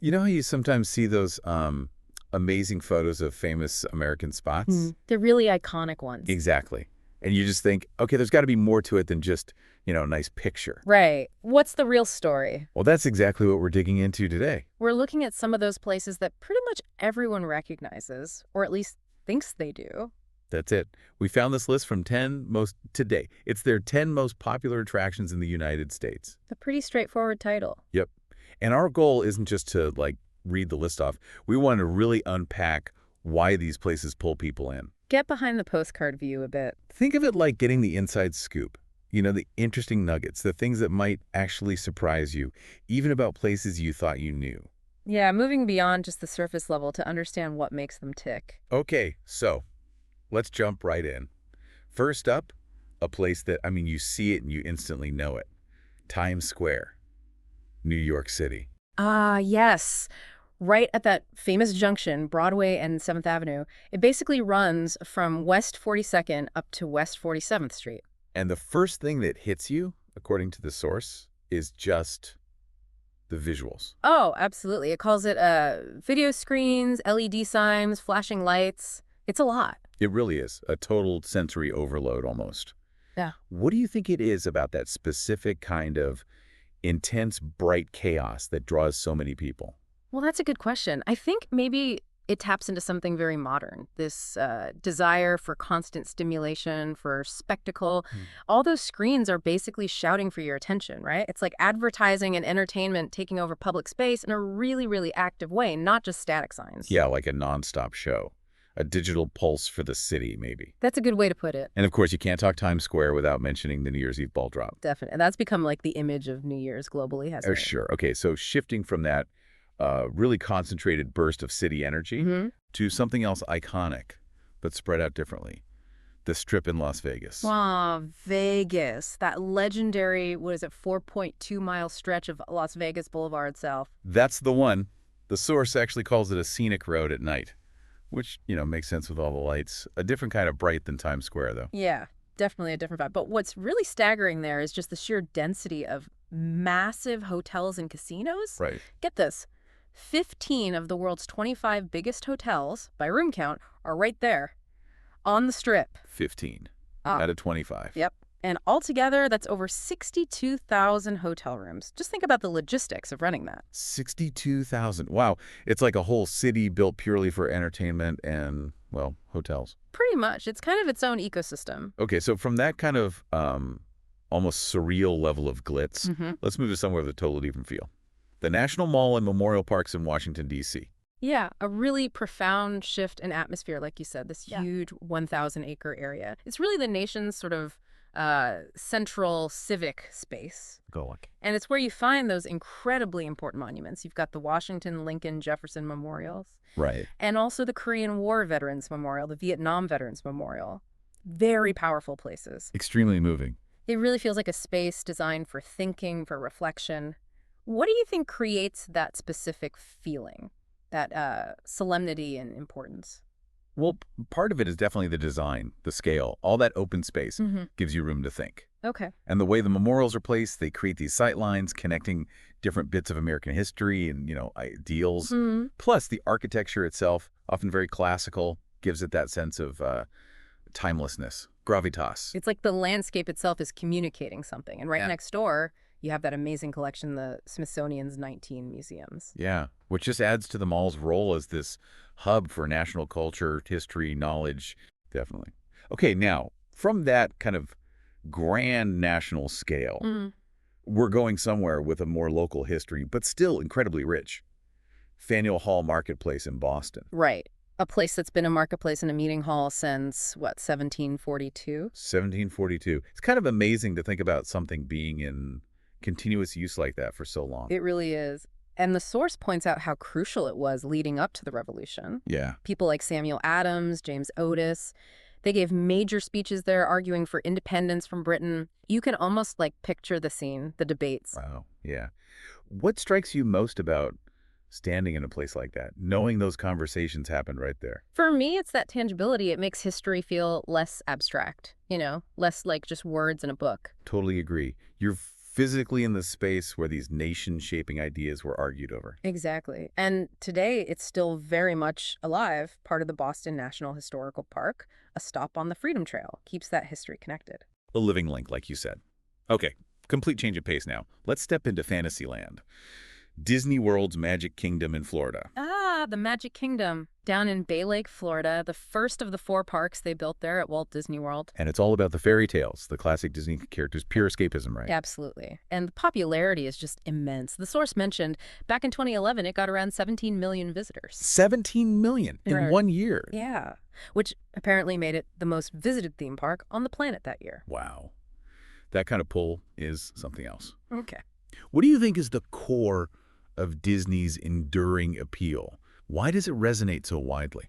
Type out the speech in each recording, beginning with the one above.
You know how you sometimes see those amazing photos of famous American spots? The really iconic ones. Exactly. And you just think, okay, there's got to be more to it than just, a nice picture. Right. What's the real story? Well, that's exactly what we're digging into today. We're looking at some of those places that pretty much everyone recognizes, or at least thinks they do. That's it. We found this list from 10 most today. It's their 10 most popular attractions in the United States. A pretty straightforward title. Yep. And our goal isn't just to, read the list off. We want to really unpack why these places pull people in. Get behind the postcard view a bit. Think of it like getting the inside scoop. The interesting nuggets, the things that might actually surprise you, even about places you thought you knew. Yeah, moving beyond just the surface level to understand what makes them tick. Okay, so let's jump right in. First up, a place that, you see it and you instantly know it. Times Square, New York City. Ah, yes. Right at that famous junction, Broadway and 7th Avenue, it basically runs from West 42nd up to West 47th Street. And the first thing that hits you, according to the source, is just the visuals. Oh, absolutely. It calls it video screens, LED signs, flashing lights. It's a lot. It really is a total sensory overload almost. Yeah. What do you think it is about that specific kind of intense, bright chaos that draws so many people? Well, that's a good question. I think maybe it taps into something very modern, this desire for constant stimulation, for spectacle. All those screens are basically shouting for your attention, right? It's like advertising and entertainment taking over public space in a really, really active way, not just static signs. Yeah, like a nonstop show. A digital pulse for the city, maybe. That's a good way to put it. And of course, you can't talk Times Square without mentioning the New Year's Eve ball drop. Definitely. And that's become like the image of New Year's globally, Oh, hasn't it? sure. Okay, so shifting from that really concentrated burst of city energy to something else iconic, but spread out differently. The Strip in Las Vegas. Wow, Vegas. That legendary, 4.2-mile stretch of Las Vegas Boulevard South. That's the one. The source actually calls it a scenic road at night, which, makes sense with all the lights. A different kind of bright than Times Square, though. Yeah, definitely a different vibe. But what's really staggering there is just the sheer density of massive hotels and casinos. Right. Get this. 15 of the world's 25 biggest hotels, by room count, are right there, on the Strip. 15 Ah. out of 25. Yep. And altogether, that's over 62,000 hotel rooms. Just think about the logistics of running that. 62,000. Wow. It's like a whole city built purely for entertainment and, well, hotels. Pretty much. It's kind of its own ecosystem. Okay, so from that kind of almost surreal level of glitz, let's move to somewhere with a totally different feel. The National Mall and Memorial Parks in Washington, D.C. Yeah, a really profound shift in atmosphere, like you said, this Yeah. huge 1,000-acre area. It's really the nation's sort of central civic space. And it's where you find those incredibly important monuments. You've got the Washington, Lincoln, Jefferson memorials, Right. and also the Korean War Veterans Memorial, the Vietnam Veterans Memorial. Very powerful places. Extremely moving. It really feels like a space designed for thinking, for reflection. What do you think creates that specific feeling, that solemnity and importance? Well, part of it is definitely the design, the scale. All that open space gives you room to think. Okay. And the way the memorials are placed, they create these sight lines connecting different bits of American history and, ideals. Plus, the architecture itself, often very classical, gives it that sense of timelessness, gravitas. It's like the landscape itself is communicating something. And right Yeah. next door, you have that amazing collection, the Smithsonian's 19 museums. Yeah, which just adds to the mall's role as this hub for national culture, history, knowledge. Definitely. Okay, now, from that kind of grand national scale, we're going somewhere with a more local history, but still incredibly rich. Faneuil Hall Marketplace in Boston. Right. A place that's been a marketplace and a meeting hall since, 1742? 1742. It's kind of amazing to think about something being in continuous use like that for so long. It really is. And the source points out how crucial it was leading up to the revolution. Yeah. People like Samuel Adams, James Otis, they gave major speeches there arguing for independence from Britain. You can almost picture the scene, the debates. Wow. Yeah. What strikes you most about standing in a place like that, knowing those conversations happened right there? For me, it's that tangibility. It makes history feel less abstract, less like just words in a book. Totally agree. You're physically in the space where these nation-shaping ideas were argued over. Exactly. And today, it's still very much alive, part of the Boston National Historical Park, a stop on the Freedom Trail, keeps that history connected. A living link, like you said. Okay, complete change of pace now. Let's step into Fantasyland. Disney World's Magic Kingdom in Florida. Ah, the Magic Kingdom, down in Bay Lake, Florida, the first of the 4 parks they built there at Walt Disney World. And it's all about the fairy tales, the classic Disney characters, pure escapism, right? Absolutely. And the popularity is just immense. The source mentioned back in 2011, it got around 17 million visitors. 17 million in Right. 1 year. Yeah, which apparently made it the most visited theme park on the planet that year. Wow. That kind of pull is something else. Okay. What do you think is the core of Disney's enduring appeal? Why does it resonate so widely?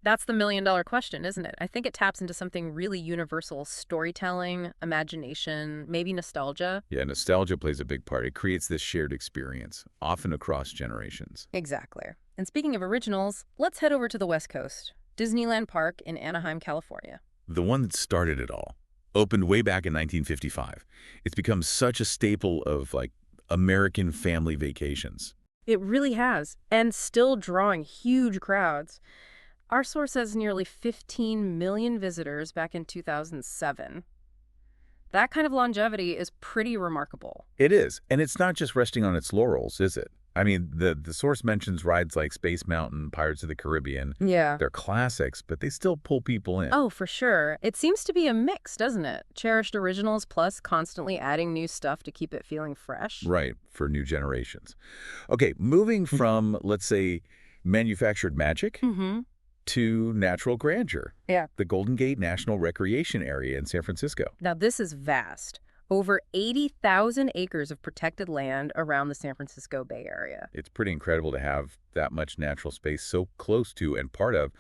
That's the million-dollar question, isn't it? I think it taps into something really universal: storytelling, imagination, maybe nostalgia. Yeah, nostalgia plays a big part. It creates this shared experience, often across generations. Exactly. And speaking of originals, let's head over to the West Coast. Disneyland Park in Anaheim, California. The one that started it all opened way back in 1955. It's become such a staple of, like, American family vacations. It really has, and still drawing huge crowds. Our source says nearly 15 million visitors back in 2007. That kind of longevity is pretty remarkable. It is. And it's not just resting on its laurels, is it? I mean, the source mentions rides like Space Mountain, Pirates of the Caribbean. Yeah. They're classics, but they still pull people in. Oh, for sure. It seems to be a mix, doesn't it? Cherished originals plus constantly adding new stuff to keep it feeling fresh. Right, for new generations. Okay, moving from, let's say, manufactured magic to natural grandeur. Yeah. The Golden Gate National Recreation Area in San Francisco. Now, this is vast. Over 80,000 acres of protected land around the San Francisco Bay Area. It's pretty incredible to have that much natural space so close to and part of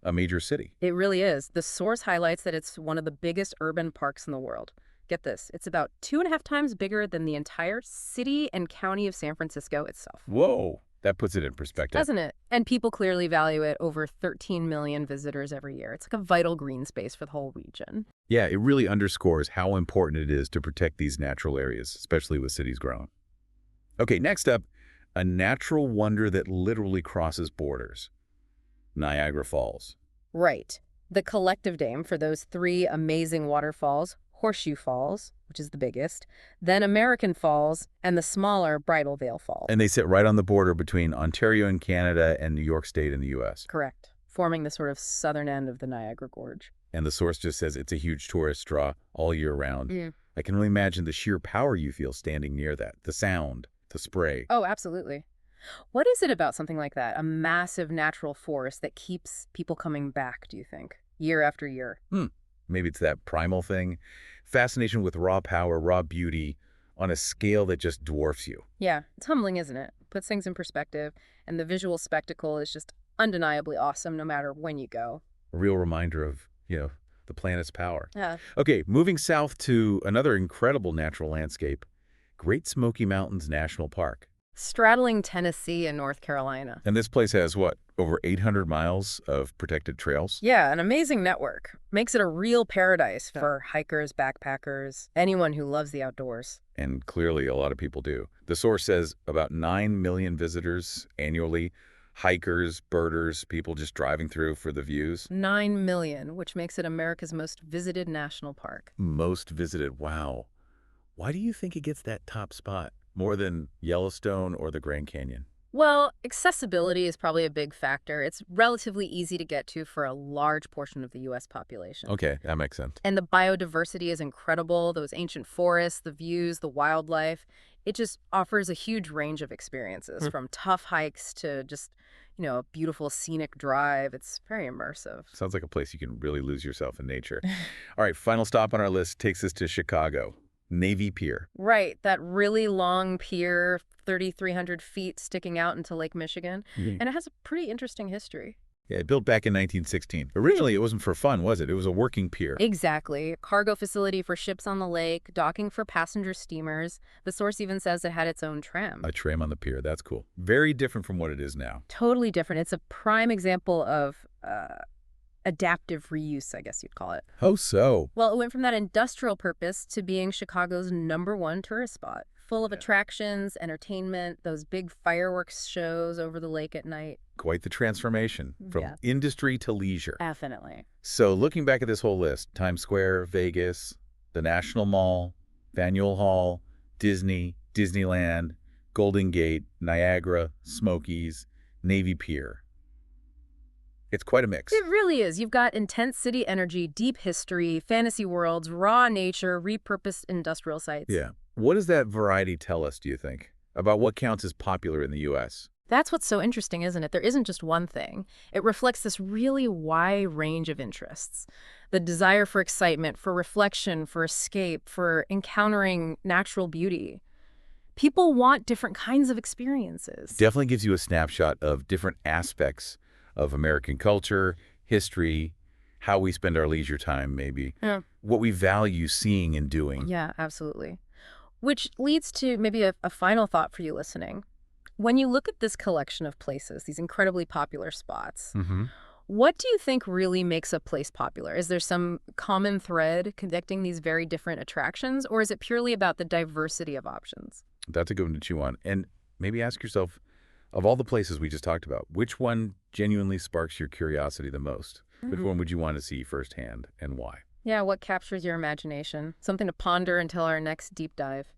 a major city. It really is. The source highlights that it's one of the biggest urban parks in the world. Get this, it's about 2.5 times bigger than the entire city and county of San Francisco itself. Whoa, that puts it in perspective. Doesn't it? And people clearly value it. Over 13 million visitors every year. It's like a vital green space for the whole region. Yeah, it really underscores how important it is to protect these natural areas, especially with cities growing. Okay, next up, a natural wonder that literally crosses borders. Niagara Falls. Right. The collective name for those 3 amazing waterfalls: Horseshoe Falls, which is the biggest, then American Falls, and the smaller Bridal Veil Falls. And they sit right on the border between Ontario in Canada and New York State in the U.S. Correct. Forming the sort of southern end of the Niagara Gorge. And the source just says it's a huge tourist draw all year round. I can only imagine the sheer power you feel standing near that. The sound, the spray. Oh, absolutely. What is it about something like that, a massive natural forest, that keeps people coming back, do you think, year after year? Maybe it's that primal thing. Fascination with raw power, raw beauty on a scale that just dwarfs you. Yeah, it's humbling, isn't it? Puts things in perspective, and the visual spectacle is just undeniably awesome no matter when you go. A real reminder of, the planet's power. Yeah. Okay, moving south to another incredible natural landscape, Great Smoky Mountains National Park. Straddling Tennessee and North Carolina. And this place has, what, over 800 miles of protected trails? Yeah, an amazing network. Makes it a real paradise for hikers, backpackers, anyone who loves the outdoors. And clearly a lot of people do. The source says about 9 million visitors annually, hikers, birders, people just driving through for the views. 9 million, which makes it America's most visited national park. Most visited, wow. Why do you think it gets that top spot? More than Yellowstone or the Grand Canyon? Well, accessibility is probably a big factor. It's relatively easy to get to for a large portion of the U.S. population. Okay, that makes sense. And the biodiversity is incredible. Those ancient forests, the views, the wildlife. It just offers a huge range of experiences, from tough hikes to just, a beautiful scenic drive. It's very immersive. Sounds like a place you can really lose yourself in nature. All right, final stop on our list takes us to Chicago. Navy Pier. Right, that really long pier, 3,300 feet sticking out into Lake Michigan. And it has a pretty interesting history. Yeah, built back in 1916. Originally, it wasn't for fun, was it? It was a working pier. Exactly. Cargo facility for ships on the lake, docking for passenger steamers. The source even says it had its own tram. A tram on the pier. That's cool. Very different from what it is now. Totally different. It's a prime example of adaptive reuse, I guess you'd call it. Oh, so. Well, it went from that industrial purpose to being Chicago's #1 tourist spot, full of attractions, entertainment, those big fireworks shows over the lake at night. Quite the transformation from Yeah. industry to leisure. Definitely. So looking back at this whole list, Times Square, Vegas, the National Mall, Faneuil Hall, Disney, Disneyland, Golden Gate, Niagara, Smokies, Navy Pier. It's quite a mix. It really is. You've got intense city energy, deep history, fantasy worlds, raw nature, repurposed industrial sites. Yeah. What does that variety tell us, do you think, about what counts as popular in the U.S.? That's what's so interesting, isn't it? There isn't just one thing. It reflects this really wide range of interests. The desire for excitement, for reflection, for escape, for encountering natural beauty. People want different kinds of experiences. Definitely gives you a snapshot of different aspects of American culture, history, how we spend our leisure time, maybe, Yeah. what we value seeing and doing. Yeah, absolutely. Which leads to maybe a final thought for you listening. When you look at this collection of places, these incredibly popular spots, Mm-hmm. what do you think really makes a place popular? Is there some common thread connecting these very different attractions, or is it purely about the diversity of options? That's a good one to chew on. And maybe ask yourself, of all the places we just talked about, which one genuinely sparks your curiosity the most? Which one would you want to see firsthand and why? Yeah, what captures your imagination? Something to ponder until our next deep dive.